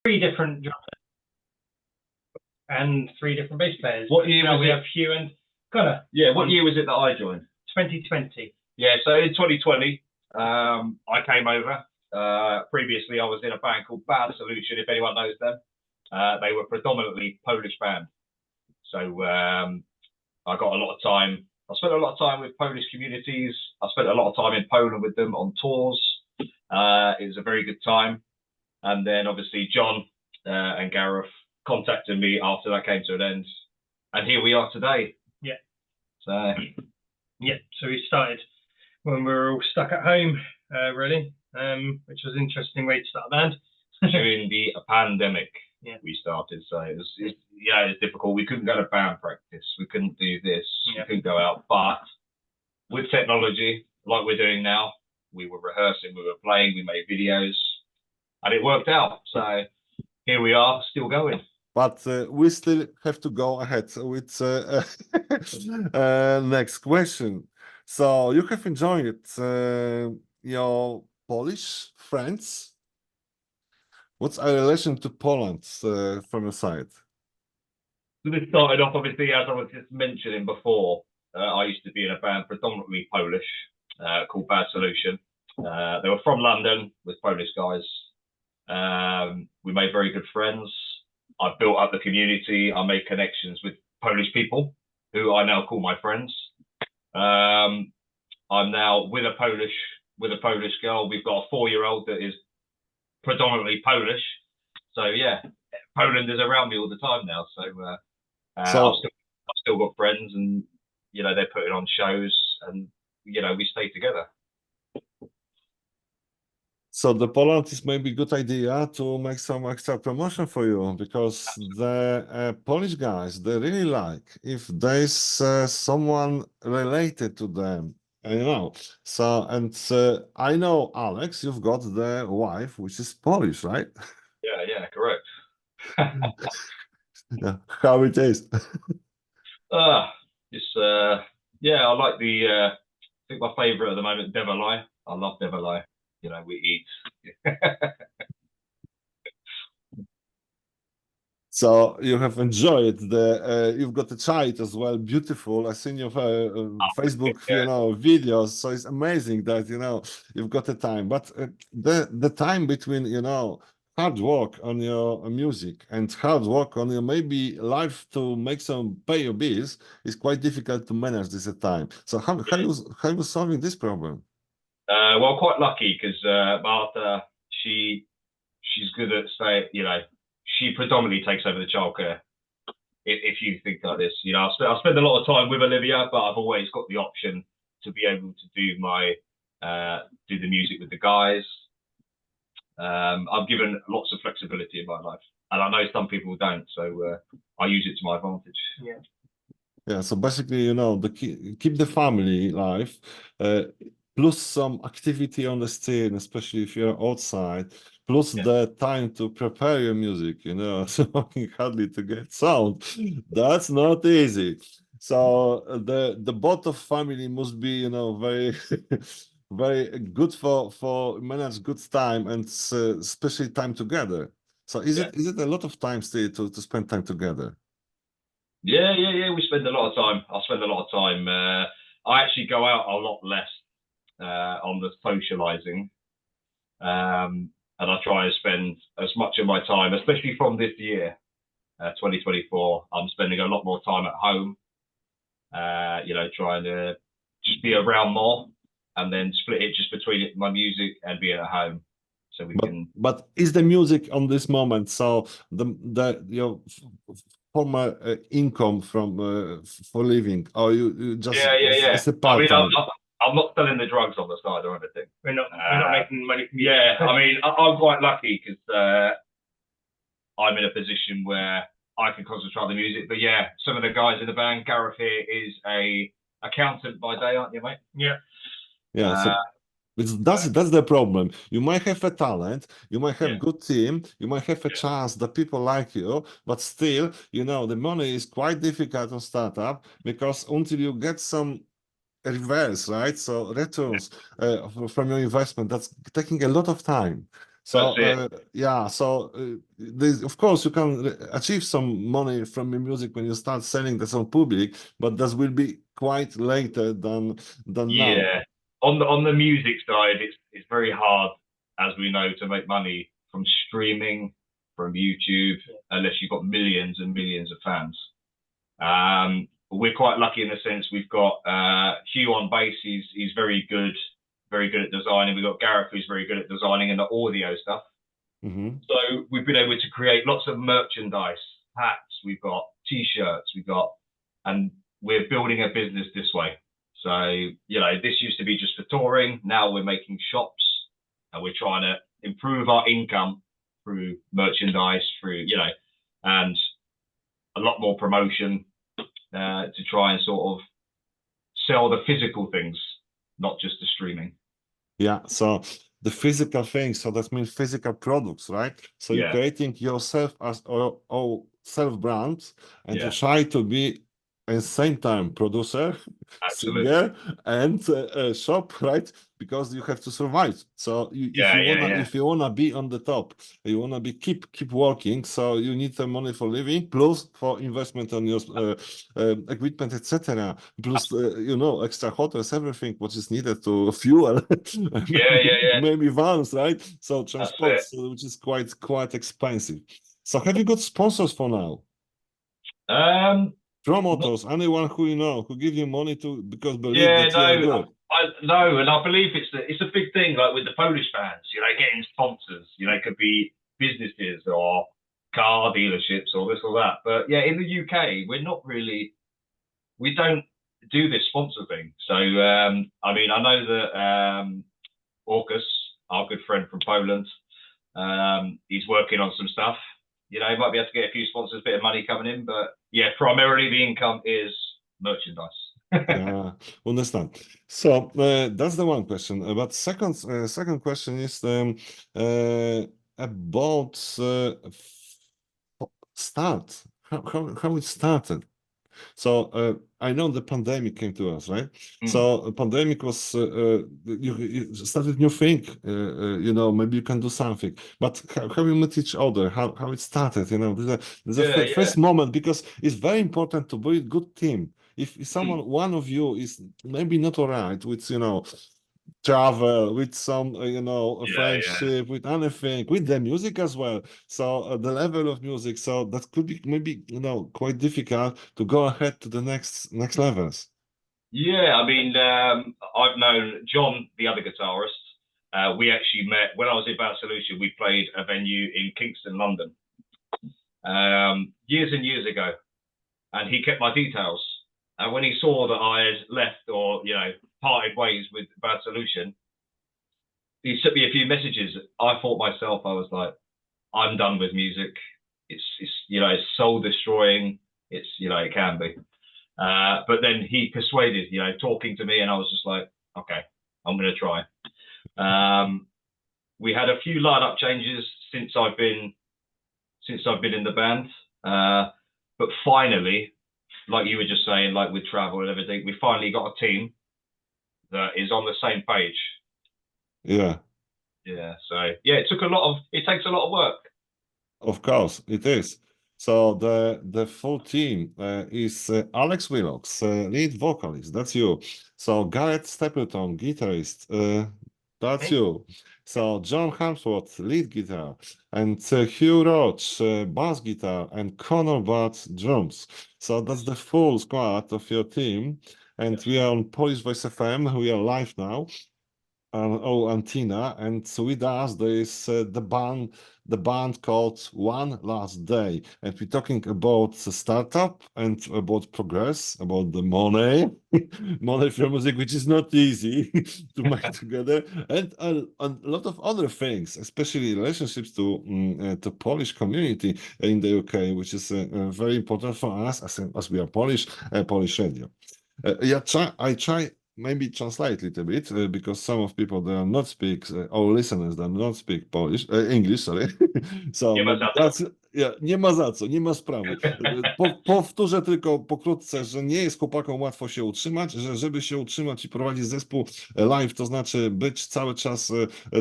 3 different drummers and 3 different bass players. What year now was we it? have Hugh and Connor. Yeah, what year was it that I joined? 2020. Yeah, so in 2020, I came over. Previously, I was in a band called Bad Solution, if anyone knows them. They were predominantly Polish band. So I got a lot of time. I spent a lot of time with Polish communities. I spent a lot of time in Poland with them on tours. It was a very good time. And then obviously John and Gareth contacted me after that came to an end. And here we are today. Yeah. So yeah, so we started when we were all stuck at home, really, which was an interesting way to start a band. During the pandemic, yeah, we started. So it was difficult. We couldn't go to band practice. We couldn't do this. Yeah. We couldn't go out. But with technology, like we're doing now, we were rehearsing, we were playing, we made videos, and it worked out. So here we are, still going. But we still have to go ahead with next question. So you have enjoyed your Polish friends. What's our relation to Poland from your side? So this started off, obviously, as I was just mentioning before, I used to be in a band predominantly Polish called Bad Solution. They were from London with Polish guys. We made very good friends. I built up the community. I made connections with Polish people who I now call my friends. I'm now with a Polish girl. We've got a 4-year-old that is predominantly Polish. So yeah, Poland is around me all the time now. So, I've still got friends, and you know, they're putting on shows, and you know, we stay together. So the Poland is maybe a good idea to make some extra promotion for you, because the Polish guys, they really like if there's someone related to them, you know. So, and I know, Alex, you've got the wife, which is Polish, right? Yeah, correct. Yeah, how it is. Yeah, I like I think my favorite at the moment, Devalai. I love Devalai. You know, we eat. So you have enjoyed you've got a child as well, beautiful. I seen your Facebook, yeah, you know, videos. So it's amazing that, you know, you've got the time. But the time between, you know, hard work on your music and hard work on your maybe life to make pay your bills is quite difficult to manage this at time. So how you solving this problem? Well, quite lucky because Martha, she's good at you know, she predominantly takes over the childcare. If you think like this, you know, I spend a lot of time with Olivia, but I've always got the option to be able to do do the music with the guys. I've given lots of flexibility in my life, and I know some people don't, so I use it to my advantage. Yeah. Yeah. So basically, you know, keep the family life. Plus some activity on the scene, especially if you're outside, plus the time to prepare your music, you know, so hardly to get sound. That's not easy. So the both of family must be, you know, very very good for manage good time, and especially time together. So is it a lot of time still to spend time together? Yeah. We spend a lot of time. I spend a lot of time. I actually go out a lot less on the socializing, and I try and spend as much of my time, especially from this year, 2024. I'm spending a lot more time at home. You know, trying to just be around more, and then split it just between my music and being at home, so we can. But is the music on this moment? So your former income from for living, or you just it's a part time? I mean, I'm not selling the drugs on the side or anything. We're not making money from music. Yeah, I mean, I'm quite lucky because I'm in a position where I can concentrate on the music. But yeah, some of the guys in the band, Gareth here is a accountant by day, aren't you, mate? Yeah. Yeah. So that's the problem. You might have a talent, you might have good team, you might have a chance that people like you, but still, you know, the money is quite difficult on startup, because until you get some reverse, right? So returns from your investment, that's taking a lot of time. So That's it. yeah, so of course you can achieve some money from your music when you start selling this on public, but that will be quite later than now. Yeah. On the music side, it's very hard, as we know, to make money from streaming, from YouTube, unless you've got millions and millions of fans. We're quite lucky in the sense we've got Hugh on bass. He's very good at designing. We've got Gareth, who's very good at designing and the audio stuff. So we've been able to create lots of merchandise, hats. We've got T-shirts. And we're building a business this way. So, this used to be just for touring. Now we're making shops and we're trying to improve our income through merchandise, and a lot more promotion to try and sort of sell the physical things, not just the streaming. Yeah, so the physical things, so that means physical products, right? So you're creating yourself as or self brand, and you try to be at the same time producer, singer, and shop, right? Because you have to survive. So if you wanna be on the top, you wanna be keep working. So you need the money for living, plus for investment on your equipment, etc. Plus extra hotels, everything what is needed to fuel. Maybe vans, right? So transport, which is quite expensive. So have you got sponsors for now? Promoters, anyone who who give you money to because believe that you are good. No, and I believe it's a big thing, like with the Polish bands, getting sponsors. It could be businesses or car dealerships or this or that. But in the UK, we don't do this sponsor thing. So I know that Orkus, our good friend from Poland, he's working on some stuff. He might be able to get a few sponsors, a bit of money coming in, but primarily the income is merchandise. Yeah, understand. So that's the one question. But second question is about start. How it started. So I know the pandemic came to us, right? So pandemic was you started new thing. Maybe you can do something. But how you met each other? How it started? There's a first moment, because it's very important to build good team. If someone, one of you is maybe not all right with travel, with some friendship, with anything, with the music as well, so the level of music, so that could be maybe quite difficult to go ahead to the next levels. I've known John, the other guitarist. We actually met when I was in Bad Solution. We played a venue in Kingston, London, years and years ago, and he kept my details. And when he saw that I had left or parted ways with Bad Solution, he sent me a few messages. I thought myself, I was like, I'm done with music. It's soul destroying. It can be. But then he persuaded, talking to me, and I was just like, okay, I'm going to try. We had a few lineup changes since I've been in the band, but finally, like you were just saying, like with travel and everything, we finally got a team that is on the same page. So it takes a lot of work. Of course it is. So the full team is Alex Willox, lead vocalist, that's you. So Gareth Stapleton, guitarist, that's you. So John Harmsworth, lead guitar, and Hugh Roach, bass guitar, and Connor Butt, drums. So that's the full squad of your team. And we are on Polish Voice FM. We are live now. Antina, and with us there is the band called One Last Day, and we're talking about the startup and about progress, about the money for music, which is not easy to make together, and a lot of other things, especially relationships to Polish community in the UK, which is very important for us as we are Polish radio. I try maybe translate a little bit because some of people they are not speak our listeners they not speak Polish English, sorry. So Ja, nie ma za co, nie ma sprawy. Powtórzę tylko pokrótce, że nie jest chłopakom łatwo się utrzymać, że żeby się utrzymać i prowadzić zespół live, to znaczy być cały czas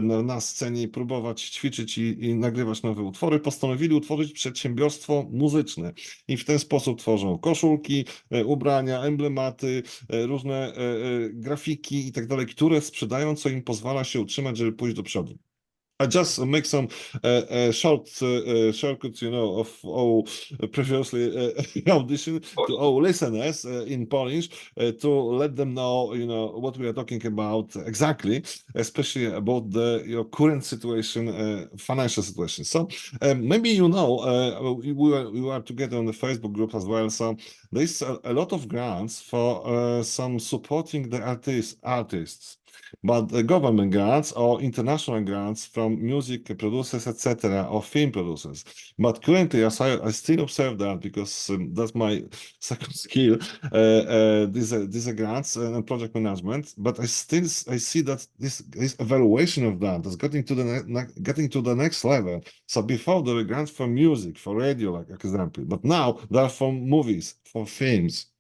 na scenie i próbować ćwiczyć i nagrywać nowe utwory, postanowili utworzyć przedsiębiorstwo muzyczne i w ten sposób tworzą koszulki, ubrania, emblematy, różne grafiki i tak dalej, które sprzedają, co im pozwala się utrzymać, żeby pójść do przodu. I just make some shortcuts, you know, of all previously audition to all listeners in Polish to let them know, you know, what we are talking about exactly, especially about your current situation, financial situation. So maybe you know, we are together on the Facebook group as well. So there's a lot of grants for some supporting the artists. But the government grants or international grants from music producers, etc., or film producers. But currently, as I still observe that because that's my second skill, these are grants and project management. But I see that this evaluation of that is getting to the next level. So before there were grants for music, for radio, like example, but now they are for movies, for films.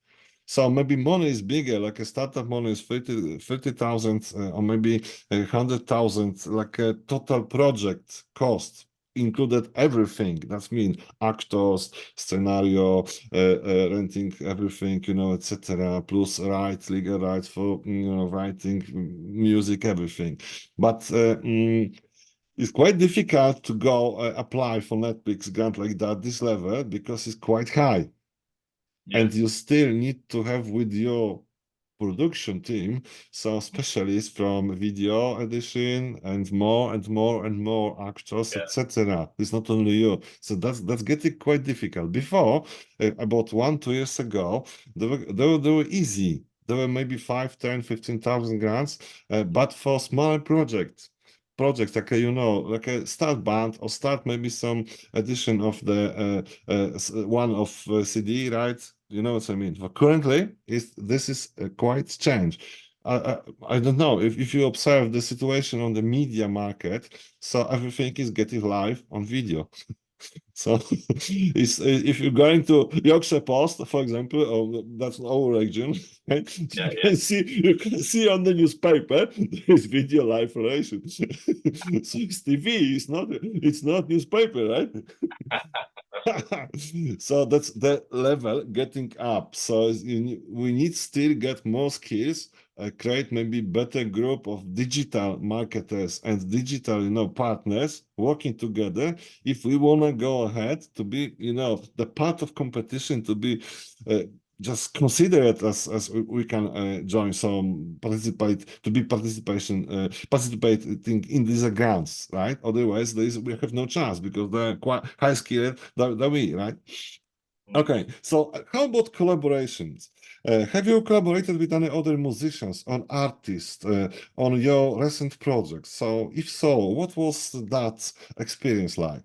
So maybe money is bigger, like a startup money is 30,000 or maybe 100,000, like a total project cost included everything. That means actors, scenario, renting everything, you know, etc. Plus legal rights for, you know, writing, music, everything. But it's quite difficult to go apply for Netflix grant like that, this level, because it's quite high. Yeah. And you still need to have with your production team some specialists from video edition and more and more and more actors, Yeah. etc. It's not only you. So that's getting quite difficult. Before, about 1-2 years ago, they were easy. There were maybe 5, 10, 15,000 grants, but for smaller projects like you know, like a start band or start maybe some edition of the one of CD, right? You know what I mean? But currently, this is quite changed. I don't know if you observe the situation on the media market, so everything is getting live on video. So it's, if you're going to Yorkshire Post, for example, or that's our region, right? Yeah, You can see on the newspaper there is video live relation. So it's TV, it's not newspaper, right? So that's the level getting up. So we need still get more skills, create maybe better group of digital marketers and digital, you know, partners working together if we want to go ahead to be, you know, the part of competition to be just consider it as we can join some participating in these grants, right? Otherwise we have no chance because they're quite high skilled than we, right? Okay, so how about collaborations? Have you collaborated with any other musicians or artists on your recent projects? So if so, what was that experience like?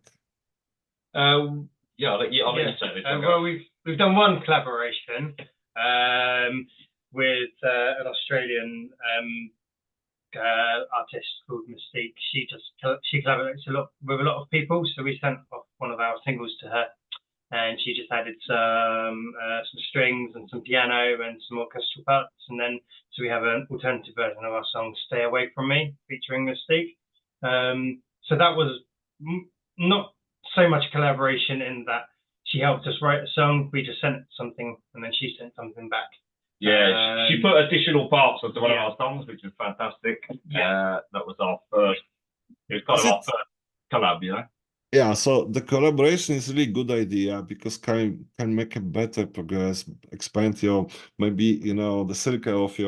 Yeah, I'll let you say this. Well, we've done one collaboration with an Australian artist called Mystique. She collaborates a lot with a lot of people, so we sent off one of our singles to her, and she just added some strings and some piano and some orchestral parts, and then so we have an alternative version of our song "Stay Away From Me" featuring Mystique. So that was not so much collaboration in that she helped us write a song, we just sent something, and then she sent something back. Yeah, she put additional parts onto one of our songs, which was fantastic. Yeah, that was our first. It was kind of our first collab, you know. Yeah, so the collaboration is really good idea because can make a better progress, expand your maybe, you know, the circle of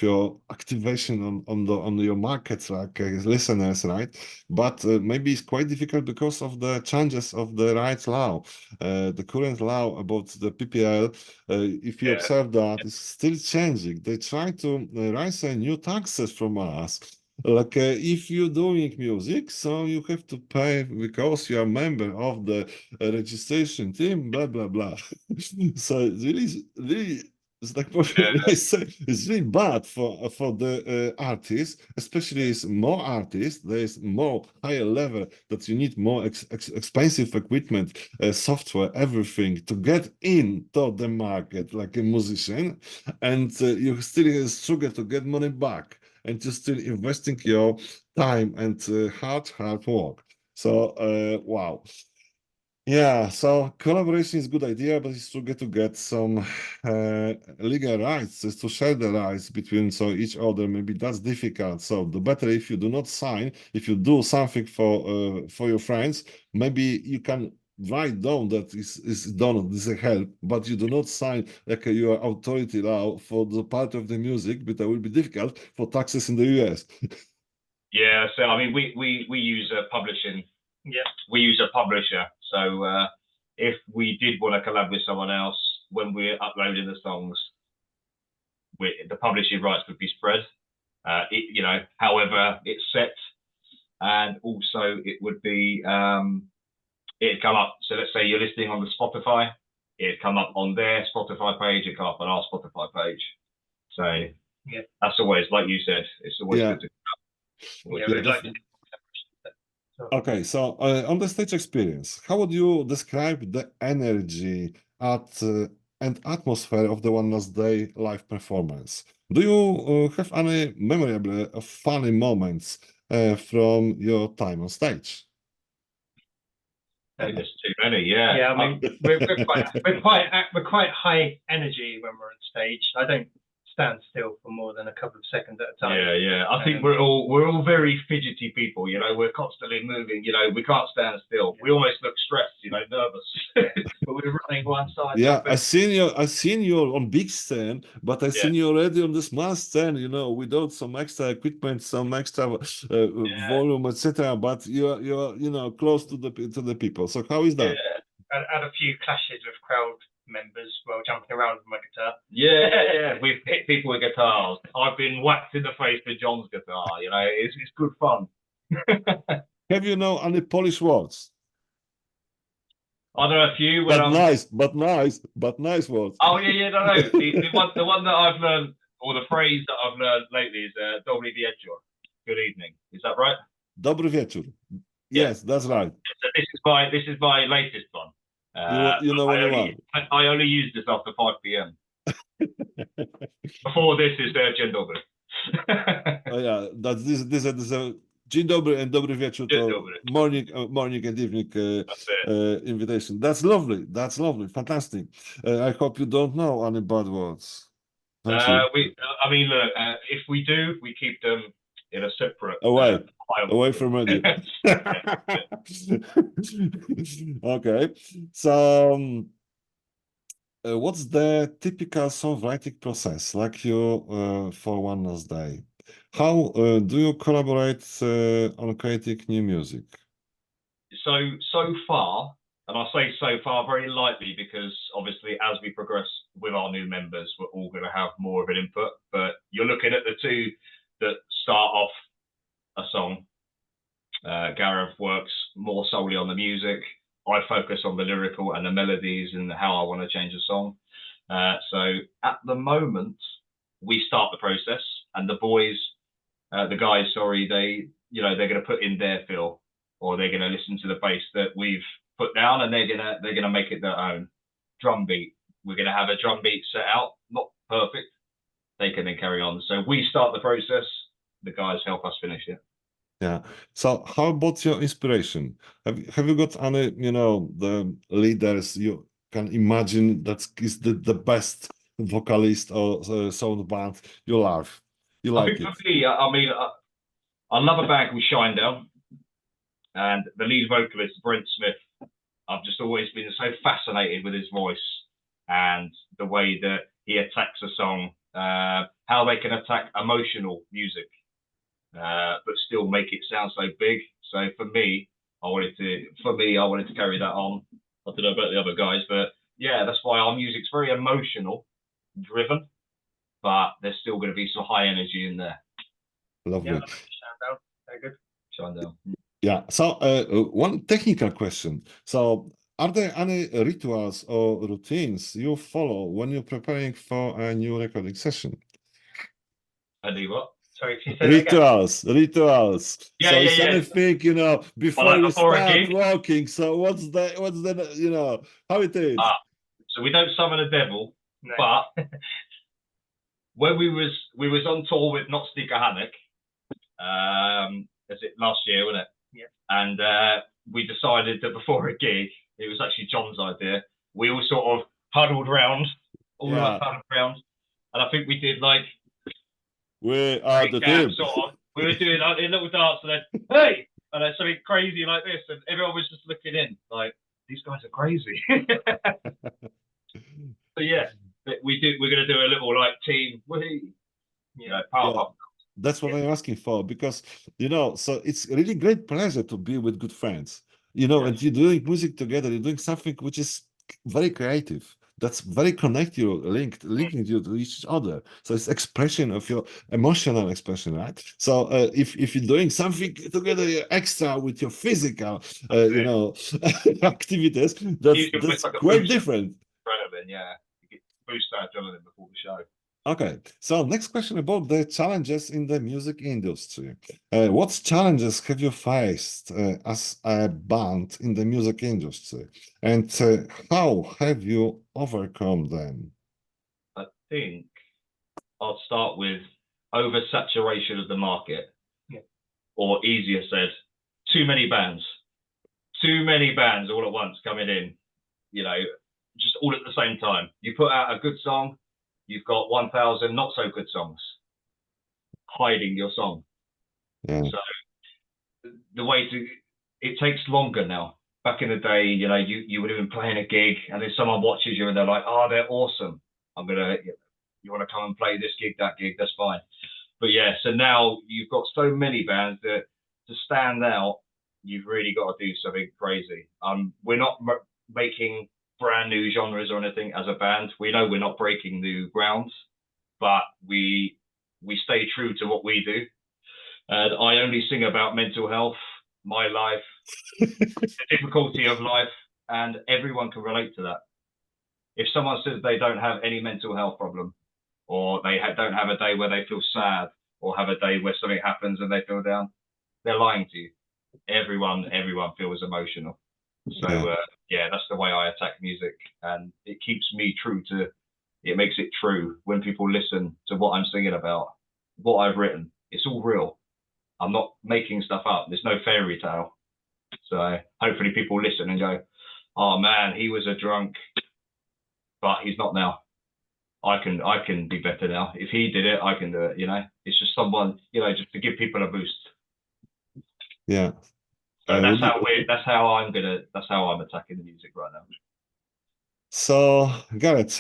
your activation on your markets, like listeners, right? But maybe it's quite difficult because of the changes of the rights law. The current law about the PPL, if you observe that, is still changing. They try to raise new taxes from us. Like if you're doing music, so you have to pay because you are a member of the registration team, blah blah blah. So really It's like what I say, it's really bad for the artists, especially as more artists. There is more higher level that you need more expensive equipment, software, everything to get into the market like a musician, and you still struggle to get money back, and you're still investing your time and hard work. So wow. Yeah, so collaboration is a good idea, but it's to get some legal rights, is to share the rights between so each other. Maybe that's difficult. So the better if you do not sign, if you do something for your friends, maybe you can write down that is done. This is a help, but you do not sign like your authority law for the part of the music, but that will be difficult for taxes in the US. Yeah, so I mean, we use a publishing. Yeah. We use a publisher. So if we did want to collab with someone else when we're uploading the songs, the publishing rights would be spread. You know, however it's set, and also it would be it'd come up. So let's say you're listening on the Spotify, it'd come up on their Spotify page, it'd come up on our Spotify page. So yeah, that's always, like you said, it's always good to. Yeah, we'd like to. Okay, so on the stage experience, how would you describe the energy and atmosphere of the One Last Day live performance? Do you have any memorable, funny moments from your time on stage? There's too many, yeah. Yeah, I mean, we're quite high energy when we're on stage. I don't stand still for more than a couple of seconds at a time. Yeah. I think we're all very fidgety people. You know, we're constantly moving. You know, we can't stand still. We almost look stressed. You know, nervous. But we're running one side. Yeah, I seen you on big stand, but I seen you already on the small stand. You know, without some extra equipment, some extra volume, etc. But you're you know close to the people. So how is that? Yeah, I had a few clashes with crowd members while jumping around with my guitar. Yeah. We've hit people with guitars. I've been whacked in the face with John's guitar. You know, it's good fun. Have you know any Polish words? I know a few. But nice words. Oh yeah, no. The one that I've learned, or the phrase that I've learned lately is "Dobry wieczór," good evening. Is that right? Dobry wieczór. Yes, that's right. So this is my latest one. You know what you want. I only use this after 5 p.m. Before this is Dzień dobry. Oh yeah, that's this is a Dzień dobry and dobry wieczór to morning and evening invitation. That's lovely, fantastic. I hope you don't know any bad words. I mean, look, if we do, we keep them in a separate away from radio. Okay, so what's the typical songwriting process like you for One Last Day? How do you collaborate on creating new music? So far, and I say so far very lightly because obviously as we progress with our new members, we're all going to have more of an input. But you're looking at the two that start off a song. Gareth works more solely on the music. I focus on the lyrical and the melodies and how I want to change a song. So at the moment, we start the process, and the guys, they're going to put in their feel, or they're going to listen to the bass that we've put down, and they're going to make it their own. Drum beat. We're going to have a drum beat set out, not perfect. They can then carry on. So we start the process. The guys help us finish it. Yeah. So how about your inspiration? Have you got any, the leaders you can imagine that is the best vocalist or sound band you love? You like it? For me, I mean, I love a band called Shinedown, and the lead vocalist, Brent Smith. I've just always been so fascinated with his voice and the way that he attacks a song, how they can attack emotional music. But still make it sound so big. So for me, I wanted to carry that on. I don't know about the other guys, but yeah, that's why our music's very emotional driven, but there's still going to be some high energy in there. Lovely. Yeah, very good. Shinedown. Yeah. So one technical question. So Are there any rituals or routines you follow when you're preparing for a new recording session? I do what? Sorry, can you say that again? Rituals. Yeah, So yeah, it's yeah. anything, you know, before like you before a start gig? walking. So what's the, you know, how it is? So we don't summon a devil, No. but when we was on tour with Not Sneaker Hammock, is it last year, wasn't it? Yeah. And we decided that before a gig, it was actually John's idea. We all sort of huddled round, all of us huddled round, and I think we did like We are the team. sort of. We were doing like a little dance, and then hey, and then something crazy like this, and everyone was just looking in, like these guys are crazy. So yeah, we're gonna do a little like team, power pop. That's what I'm asking for, because you know, so it's a really great pleasure to be with good friends, you know, and you're doing music together, you're doing something which is very creative, that's very linking you to each other. So it's expression of your emotional expression, right? So if you're doing something together extra with your physical, you know, activities, that's like quite different. Adrenaline, yeah, you boost that adrenaline before the show. Okay, so next question about the challenges in the music industry. What challenges have you faced as a band in the music industry, and how have you overcome them? I think I'll start with oversaturation of the market, or easier said, too many bands all at once coming in, you know, just all at the same time. You put out a good song, you've got 1,000 not so good songs hiding your song. Yeah. So it takes longer now. Back in the day, you know, you would have been playing a gig and then someone watches you and they're like, oh, they're awesome. You want to come and play this gig, that gig, that's fine. But yeah, so now you've got so many bands that to stand out, you've really got to do something crazy. We're not making brand new genres or anything as a band. We know we're not breaking new grounds, but we stay true to what we do. And I only sing about mental health, my life, the difficulty of life, and everyone can relate to that. If someone says they don't have any mental health problem, or they don't have a day where they feel sad, or have a day where something happens and they feel down, they're lying to you. Everyone feels emotional. So yeah, that's the way I attack music, and it keeps me true to. It makes it true when people listen to what I'm singing about, what I've written. It's all real. I'm not making stuff up. There's no fairy tale. So hopefully people listen and go, "Oh man, he was a drunk, but he's not now. I can be better now. If he did it, I can do it." You know, it's just someone, you know, just to give people a boost. Yeah. So that's how I'm attacking the music right now. So Garrett,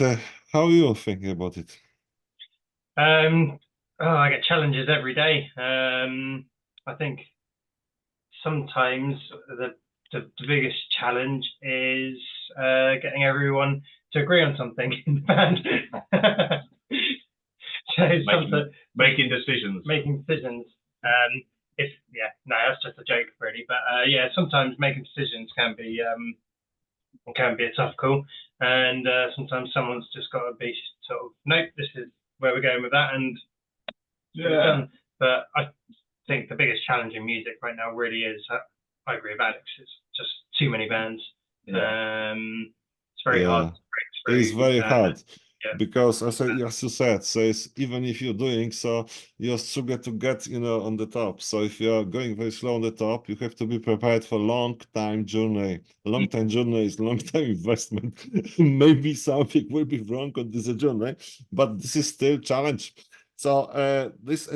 how are you thinking about it? I get challenges every day. I think sometimes the biggest challenge is getting everyone to agree on something in the band. So making decisions. That's just a joke, really. But yeah, sometimes making decisions can be a tough call, and sometimes someone's just got to be sort of, nope, this is where we're going with that, and But I think the biggest challenge in music right now really is, I agree with Alex, it's just too many bands. It's very hard to break through. It's very hard. Yeah. Because as you said, says even if you're doing so, you struggle to get, you know, on the top. So if you're going very slow on the top, you have to be prepared for long time journey. Long time journey is long time investment. Maybe something will be wrong on this journey, but this is still challenge. So this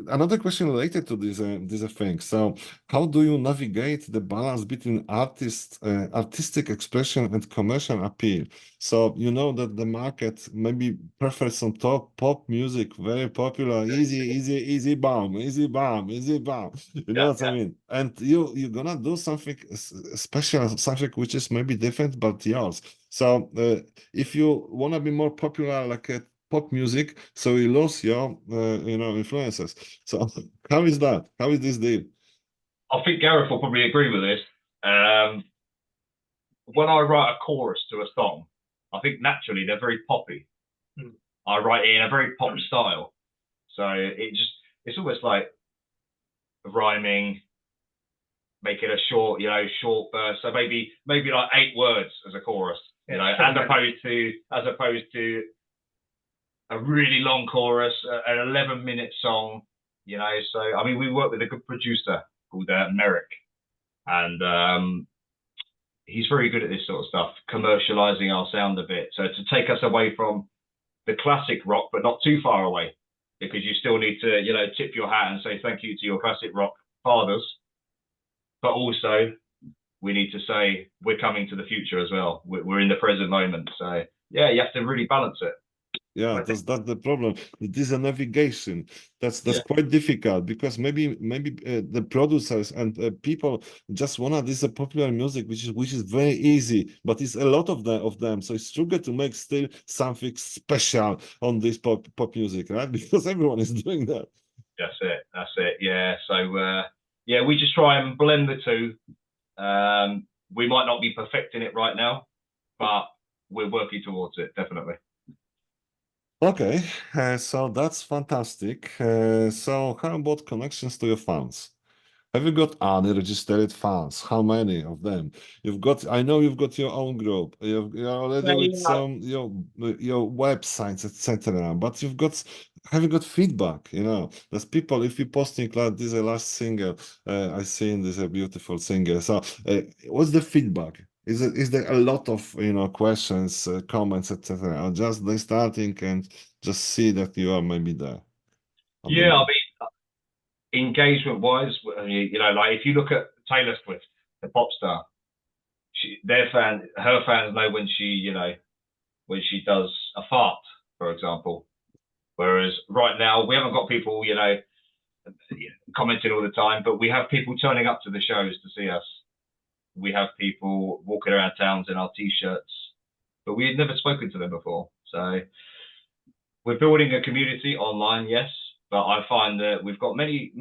another question related to this thing. So how do you navigate the balance between artistic expression and commercial appeal? So you know that the market maybe prefers some top pop music, very popular, easy bomb. You know what I mean? And you're gonna do something special, something which is maybe different but yours. So if you wanna be more popular, like a pop music, so you lose your you know, influences. So how is that? How is this deal? I think Gareth will probably agree with this. when I write a chorus to a song, I think naturally they're very poppy. I write it in a very pop style, so it's almost like rhyming, make it a short, short verse. So maybe like 8 words as a chorus, as opposed to a really long chorus, an 11-minute song, So I mean, we work with a good producer called Merrick, and he's very good at this sort of stuff, commercializing our sound a bit. So to take us away from the classic rock, but not too far away, because you still need to, tip your hat and say thank you to your classic rock fathers. But also, we need to say we're coming to the future as well. We're in the present moment. So yeah, you have to really balance it. Yeah, that's the problem. It is a navigation. That's quite difficult, because maybe the producers and people just wanna this popular music, which is very easy, but it's a lot of them. So it's true to make still something special on this pop music, right? Because everyone is doing that. That's it. Yeah. So yeah, we just try and blend the two. We might not be perfecting it right now, but we're working towards it, definitely. Okay, so that's fantastic. So how about connections to your fans? Have you got any registered fans? How many of them? I know you've got your own group. You're already with some your websites, etc. But have you got feedback? There's people, if you're posting like this last single, I seen this a beautiful singer. So what's the feedback? Is there a lot of questions, comments, etc., or just they starting and just see that you are maybe there? Yeah, I mean, engagement wise, like if you look at Taylor Swift, the pop star, her fans know when she does a fart, for example. Whereas right now we haven't got people, commenting all the time, but we have people turning up to the shows to see us. We have people walking around towns in our t-shirts, but we had never spoken to them before. So we're building a community online, yes, but I find that we've got many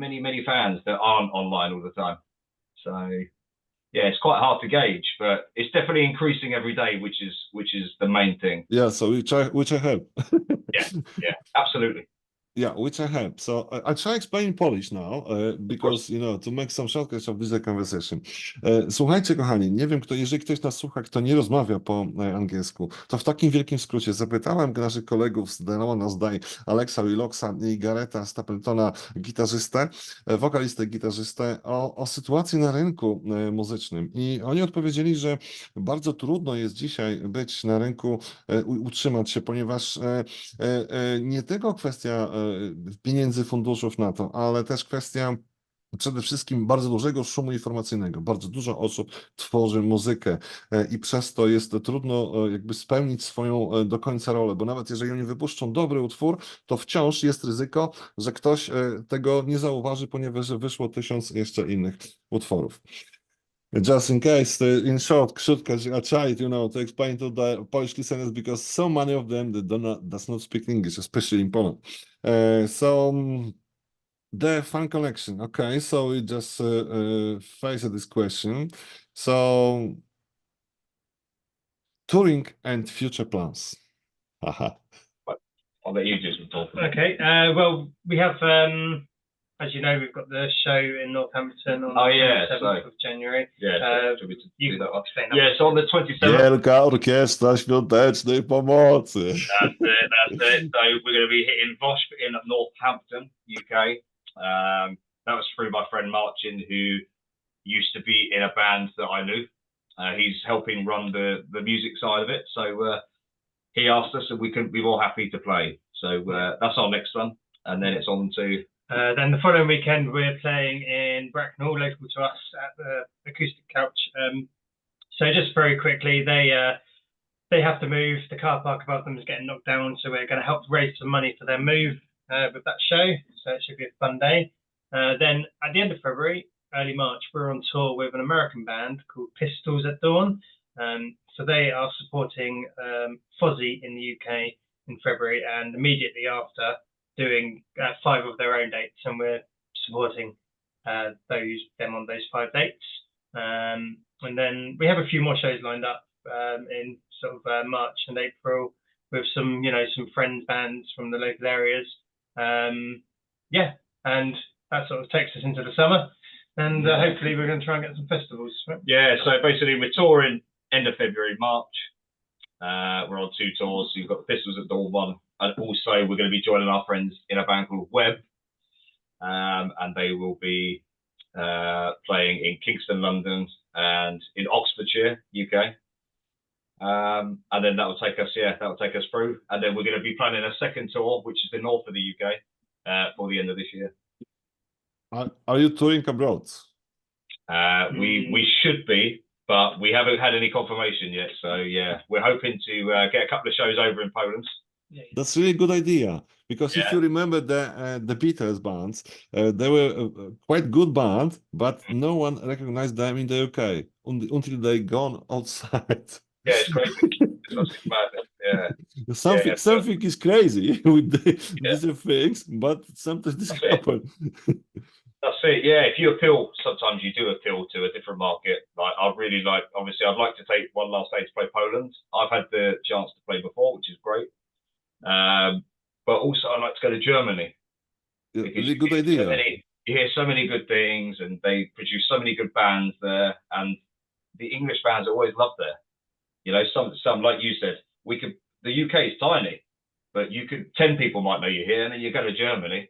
fans that aren't online all the time. So yeah, it's quite hard to gauge, but it's definitely increasing every day, which is the main thing. Yeah, so which I have. yeah, absolutely. Yeah, which I have. So I try explaining Polish now, because, to make some shortcuts of this conversation. Słuchajcie, kochani, nie wiem, jeżeli ktoś nas słucha, kto nie rozmawia po angielsku, to w takim wielkim skrócie zapytałem naszych kolegów z Denona, Zdaj, Alexa Willoxa i Garretta Stapletona, gitarzystę, wokalistę, gitarzystę, o sytuacji na rynku muzycznym. I oni odpowiedzieli, że bardzo trudno jest dzisiaj być na rynku, utrzymać się, ponieważ nie tylko kwestia pieniędzy, funduszów na to, ale też kwestia przede wszystkim bardzo dużego szumu informacyjnego. Bardzo dużo osób tworzy muzykę i przez to jest trudno jakby spełnić swoją do końca rolę, bo nawet jeżeli oni wypuszczą dobry utwór, to wciąż jest ryzyko, że ktoś tego nie zauważy, ponieważ wyszło 1000 jeszcze innych utworów. Just in case, in short, I tried, to explain to the Polish listeners, because so many of them that does not speak English, especially in Poland. The fan collection. Okay, so we just faced this question. So, touring and future plans. Haha. I'll let you do some talking. Okay. Well, we have. As you know, we've got the show in Northampton on the 27th of January. Yeah, you do that. Yeah, so on the 27th. Wielka Orkiestra Świątecznej Pomocy. That's it. So we're going to be hitting WOSP in Northampton, UK. That was through my friend Marcin, who used to be in a band that I knew. He's helping run the music side of it. So he asked us if we were all happy to play. So that's our next one. And then it's on to... then the following weekend, we're playing in Bracknell, local to us, at the Acoustic Couch. So just very quickly, they have to move. The car park above them is getting knocked down, so we're going to help raise some money for their move with that show. So it should be a fun day. Then at the end of February, early March, we're on tour with an American band called Pistols at Dawn. So they are supporting Fozzy in the UK in February, and immediately after, doing 5 of their own dates, and we're supporting them on those 5 dates. And then we have a few more shows lined up in sort of March and April with some, some friends bands from the local areas. Yeah, and that sort of takes us into the summer. And hopefully we're going to try and get some festivals. Right? Yeah, so basically we're touring end of February, March. We're on 2 tours. So you've got the Pistols at Dawn 1, and also we're going to be joining our friends in a band called Webb, and they will be playing in Kingston, London, and in Oxfordshire, UK. And then that will take us through. And then we're going to be planning a second tour, which is the north of the UK, for the end of this year. Are you touring abroad? We should be, but we haven't had any confirmation yet. So yeah, we're hoping to get a couple of shows over in Poland. That's really good idea, because if you remember the Beatles bands, they were a quite good band, but no one recognized them in the UK until they gone outside. Yeah, it's crazy. It's absolutely mad. Yeah. Something is crazy with these things, but sometimes this happens. That's it. Yeah, if you appeal, sometimes you do appeal to a different market. Like obviously, I'd like to take one last day to play Poland. I've had the chance to play before, which is great. But also I'd like to go to Germany. Really good idea. You hear so many good things, and they produce so many good bands there, and the English bands are always loved there. Some like you said, the UK is tiny, but 10 people might know you here, and then you go to Germany.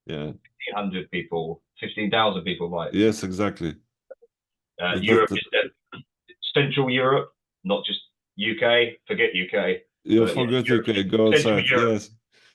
Yeah. 100 people, 15,000 people might. Yes, exactly. Europe is Central Europe, not just UK. Forget UK. You forget UK. Go outside. Yes,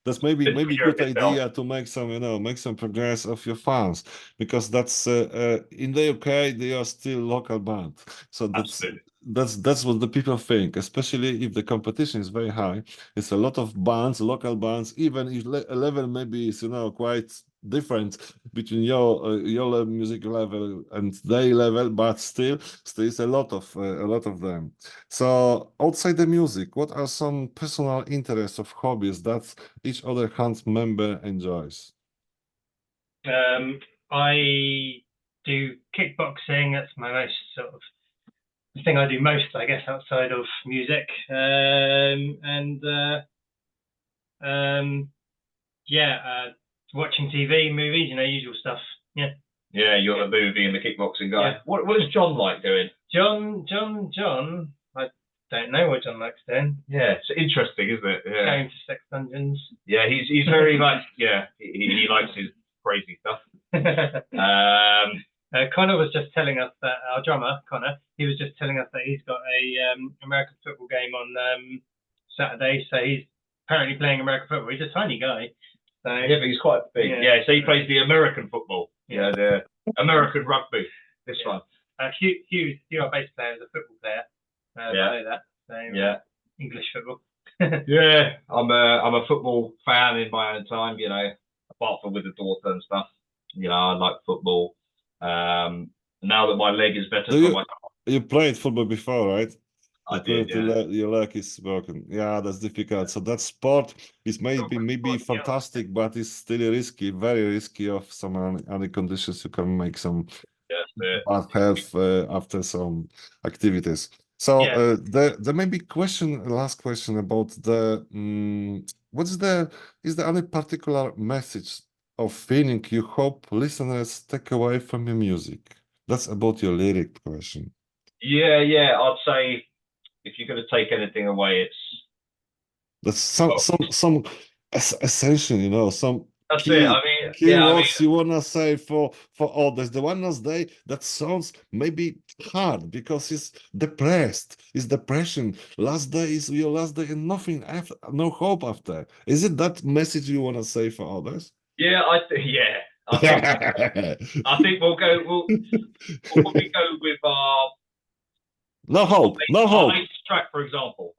that's maybe good idea to make some progress of your fans, because that's in the UK they are still local band. So that's what the people think, especially if the competition is very high. It's a lot of bands, local bands, even if level maybe is quite different between your music level and their level, but still is a lot of them. So outside the music, what are some personal interests of hobbies that each other band member enjoys? I do kickboxing. That's my most sort of the thing I do most, I guess, outside of music. Watching TV, movies, usual stuff. Yeah. Yeah, you're the movie and the kickboxing guy. Yeah. What does John like doing? John. I don't know what John likes doing. Yeah, it's interesting, isn't it? Yeah. Going to sex dungeons. Yeah, he's very he likes his crazy stuff. Connor was just telling us that our drummer Connor, he was just telling us that he's got a American football game on Saturday. So he's apparently playing American football. He's a tiny guy. So, yeah, but he's quite big. Yeah, so he plays the American football. Yeah, the American rugby. This one. Hugh, our bass player, is a football player. I know that. So, English football. Yeah, I'm a football fan in my own time. Apart from with the daughter and stuff. I like football. Now that my leg is better. You played football before, right? I did, your leg is broken. Yeah, that's difficult. So that sport is maybe fantastic, but it's still risky, very risky. Of some other conditions, you can make some bad health after some activities. So there may be last question about the is there any particular message or feeling you hope listeners take away from your music? That's about your lyric question. Yeah, I'd say, if you're going to take anything away, that's some essential, some that's key, it. I mean, key words you wanna say for others. The one last day that sounds maybe hard because it's depressed. It's depression. Last day is your last day and nothing after, no hope after. Is it that message you wanna say for others? Yeah, I think we'll probably go with our No hope. Our latest track, for example.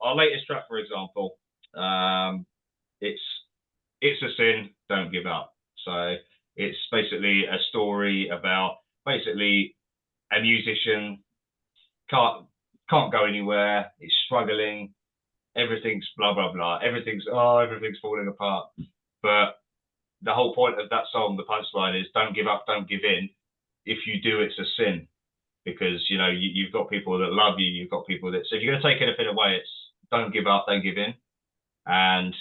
It's a sin, don't give up. So it's basically a story about basically a musician can't go anywhere, is struggling, everything's blah blah blah, everything's falling apart. But the whole point of that song, the punchline is don't give up, don't give in. If you do, it's a sin. because you've got people that love you, you've got people that. So if you're going to take anything away, it's don't give up, don't give in. And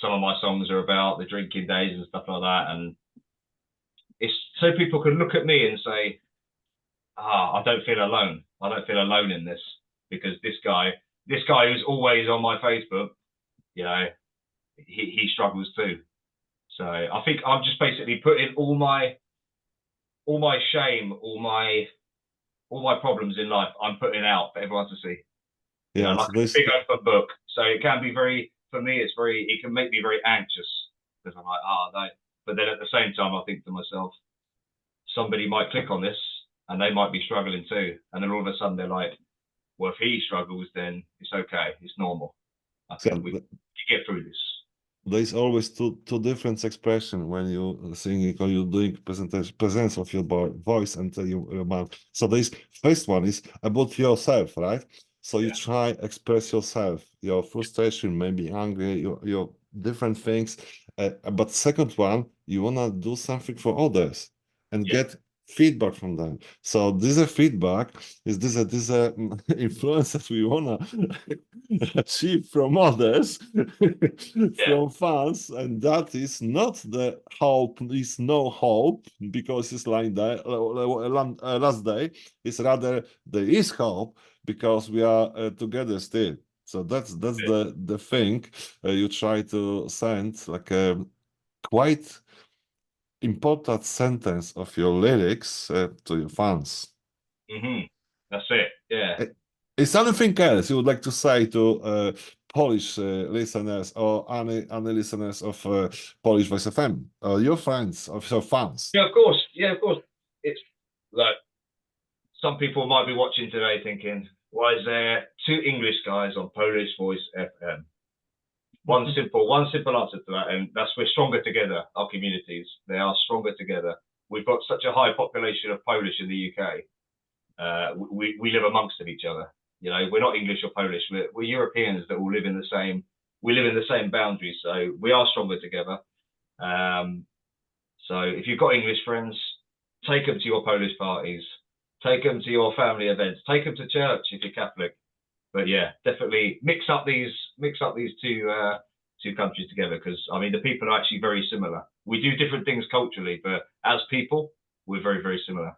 some of my songs are about the drinking days and stuff like that, and it's so people can look at me and say, I don't feel alone. I don't feel alone in this, because this guy who's always on my Facebook, he struggles too. So I think I'm just basically putting all my shame, all my problems in life, I'm putting out for everyone to see. Yeah, like a big open book. So it can be for me, it can make me very anxious, because I'm like, but then at the same time, I think to myself, somebody might click on this and they might be struggling too. And then all of a sudden they're like, well, if he struggles, then it's okay. It's normal. I think we get through this. There's always two different expressions when you singing or you doing presence of your voice and your mouth. So this first one is about yourself, right? So you try express yourself, your frustration, maybe angry, your different things. But second one, you wanna do something for others and get feedback from them. So this feedback is this influence that we wanna achieve from others, from fans, and that is not the hope. Is no hope, because it's like that last day. It's rather there is hope, because we are together still. So that's the thing you try to send, like a quite important sentence of your lyrics to your fans. That's it. Yeah. Is anything else you would like to say to Polish listeners, or any listeners of Polish Voice FM, or your friends, of your fans? Yeah, of course. It's like some people might be watching today thinking, why is there two English guys on Polish Voice FM? One simple answer to that, and that's we're stronger together. Our communities, they are stronger together. We've got such a high population of Polish in the UK. We live amongst each other. We're not English or Polish. We're Europeans that all live in the same. We live in the same boundaries, so we are stronger together. So if you've got English friends, take them to your Polish parties, take them to your family events, take them to church if you're Catholic. But yeah, definitely mix up these two countries together, because the people are actually very similar. We do different things culturally, but as people, we're very, very similar.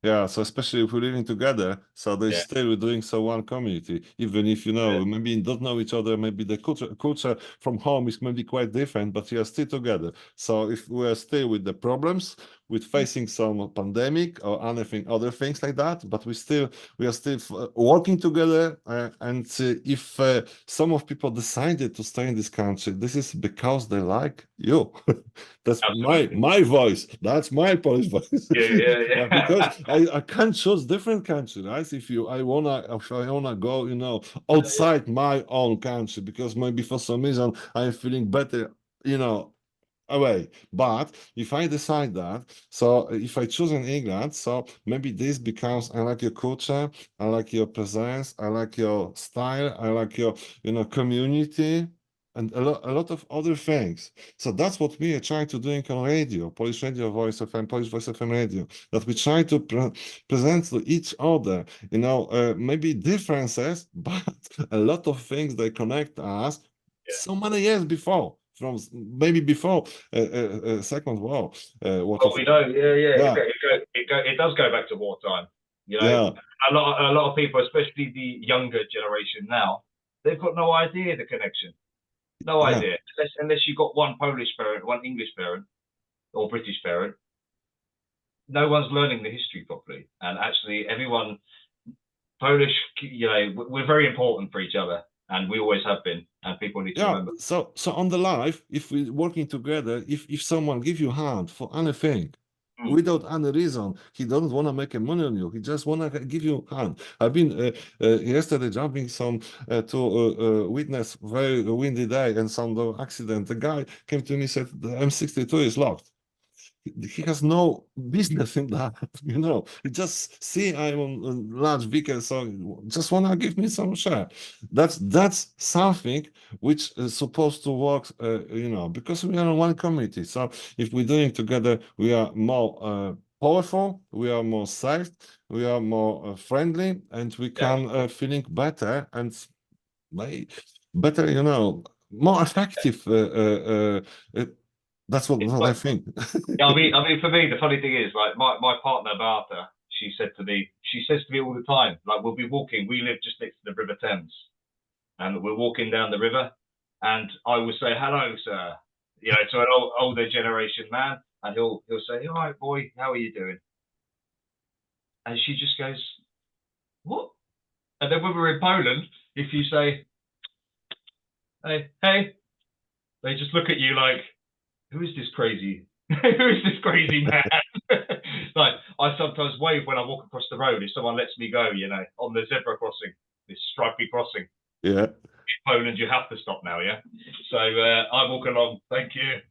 Yeah, so especially if we're living together, so they still doing so one community, even if maybe don't know each other, maybe the culture from home is maybe quite different, but we are still together. So if we are still with the problems, with facing some pandemic or anything, other things like that, but we are still working together. And if some of people decided to stay in this country, this is because they like you. That's my voice. That's my Polish voice. Yeah. Because I can't choose different country, right? If I wanna go, outside my own country, because maybe for some reason I'm feeling better, away. But if I decide that, so if I choose in England, so maybe this becomes, I like your culture, I like your presence, I like your style, I like your community, and a lot of other things. So that's what we are trying to do on radio, Polish Radio Voice FM, Polish Voice FM Radio, that we try to present to each other, maybe differences, but a lot of things that connect us so many years before. From maybe before Second War. We know, it does go back to wartime. A lot of people, especially the younger generation now, they've got no idea the connection. No idea, unless you've got one Polish parent, one English parent, or British parent. No one's learning the history properly, and actually, everyone Polish, we're very important for each other. And we always have been, and people need to remember. So on the live, if we're working together, if someone give you a hand for anything, without any reason, he doesn't want to make a money on you. He just want to give you a hand. I've been yesterday jumping to witness very windy day and some accident. The guy came to me and said the M62 is locked. He has no business in that, He just see I'm on a large vehicle, so just wanna give me some share. That's something which is supposed to work, because we are in one community. So if we're doing together, we are more powerful, we are more safe, we are more friendly, and we can feeling better and better, you know, more effective. That's what I think. Yeah, I mean, for me, the funny thing is, like, my partner Bartha, she says to me all the time, like, we'll be walking. We live just next to the River Thames, and we're walking down the river, and I will say, "Hello, sir," you know, to an older generation man, and he'll say, "All right, boy, how are you doing?" And she just goes, "What?" And then when we're in Poland, if you say, hey, they just look at you like, who is this crazy? Who is this crazy man? Like, I sometimes wave when I walk across the road if someone lets me go, you know, on the zebra crossing, this stripy crossing. Yeah. In Poland, you have to stop now, yeah? So I walk along, thank you,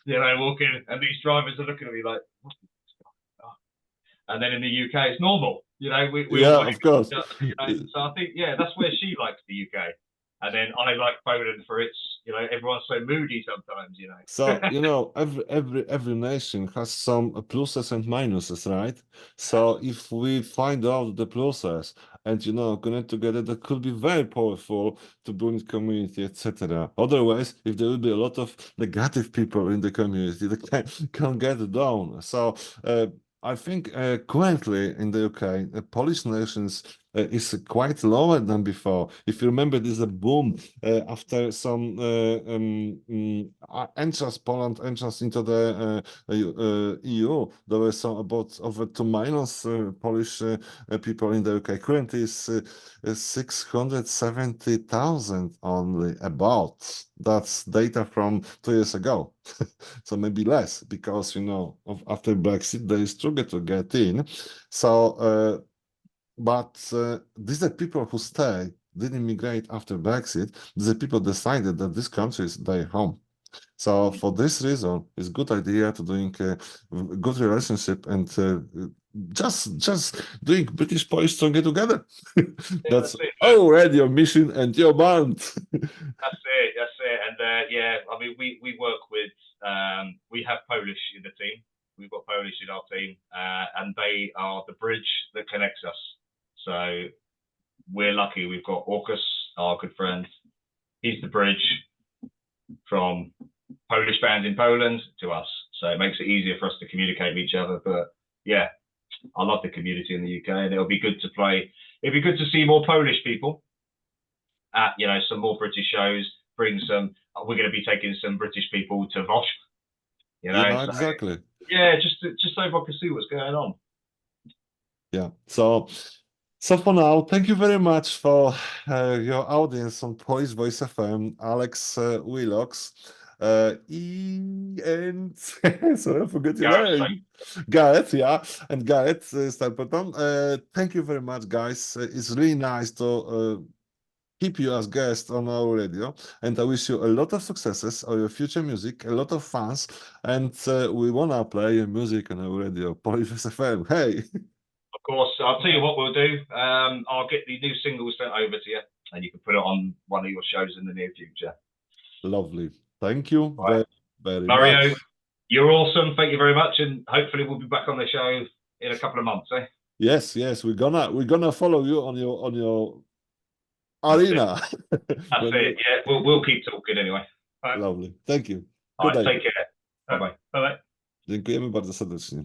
you know, walking, and these drivers are looking at me like, what is this guy? And then in the UK, it's normal, you know, we Yeah, all of course. you know? So I think, yeah, that's where she likes the UK. And then I like Poland for its, you know, everyone's so moody sometimes, you know. So, you know, every nation has some pluses and minuses, right? So if we find out the pluses and, you know, connect together, that could be very powerful to build community, etc. Otherwise, if there will be a lot of negative people in the community, they can get down. So I think currently in the UK, the Polish nations is quite lower than before. If you remember, there's a boom after some entrance, Poland entrance into the EU. There were some about over 2 million Polish people in the UK. Currently, is 670,000 only. About that's data from 2 years ago. So maybe less because, you know, after Brexit they struggle to get in. So but these are people who didn't migrate after Brexit. These are people decided that this country is their home. So for this reason, it's a good idea to doing a good relationship and just doing British Polish stronger together. That's already your mission and your band. That's it. That's it. And yeah, I mean, we work with we have Polish in the team. We've got Polish in our team, and they are the bridge that connects us. So we're lucky. We've got Orkus, our good friend. He's the bridge from Polish bands in Poland to us. So it makes it easier for us to communicate with each other. But yeah, I love the community in the UK, and it'll be good to play. It'd be good to see more Polish people at, you know, some more British shows. Bring some. We're going to be taking some British people to WOSP. You know, Yeah, so, exactly. yeah, just so everyone can see what's going on. Yeah. So for now, thank you very much for your audience on Polish Voice FM, Alex Willox, and sorry, I forgot your name, Garrett, yeah, and Garrett Stapleton. Thank you very much, guys. It's really nice to keep you as guest on our radio, and I wish you a lot of successes on your future music, a lot of fans, and we wanna play your music on our radio, Polish Voice FM. Hey. Of course, I'll tell you what we'll do. I'll get the new singles sent over to you, and you can put it on one of your shows in the near future. Lovely. Thank you right. very Mario, much. You're awesome. Thank you very much, and hopefully we'll be back on the show in a couple of months. Yes, we're gonna follow you on your arena. That's it. Yeah, we'll keep talking anyway. Lovely. Thank you. All right, take care. Bye bye. Bye bye. Dziękujemy bardzo serdecznie.